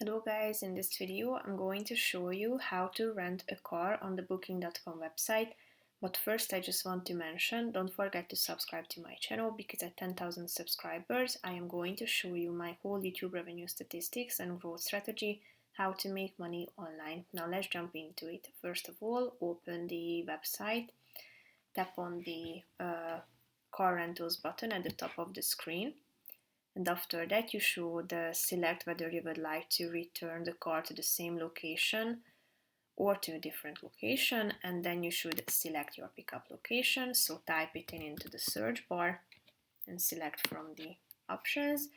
Hello guys, in this video I'm going to show you how to rent a car on the booking.com website. But first I just want to mention, don't forget to subscribe to my channel because at 10,000 subscribers I am going to show you my whole YouTube revenue statistics and growth strategy, how to make money online. Now let's jump into it. First of all, open the website, tap on the car rentals button at the top of the screen. And after that, you should select whether you would like to return the car to the same location or to a different location. And then you should select your pickup location. So type it in into the search bar and select from the options.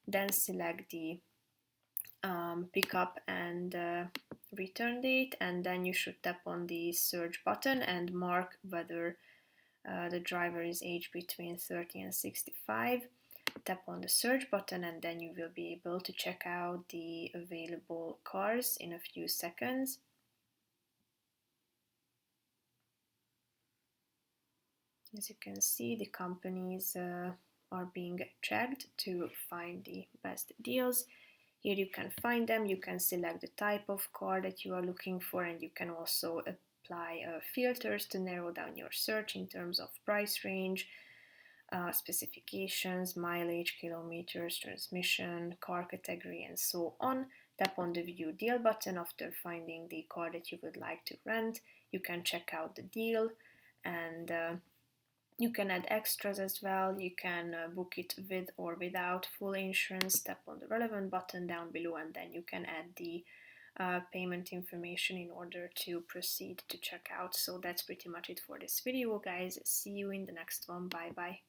Then select the pickup and return date. And then you should tap on the search button and mark whether the driver is aged between 30 and 65. Tap on the search button and then you will be able to check out the available cars in a few seconds. As you can see, the companies are being checked to find the best deals. Here you can find them, you can select the type of car that you are looking for, and you can also apply filters to narrow down your search in terms of price range, specifications, mileage, kilometers, transmission, car category, and so on. Tap on the View Deal button after finding the car that you would like to rent. You can check out the deal and you can add extras as well. You can book it with or without full insurance. Tap on the relevant button down below and then you can add the payment information in order to proceed to checkout. So that's pretty much it for this video, guys. See you in the next one. Bye bye.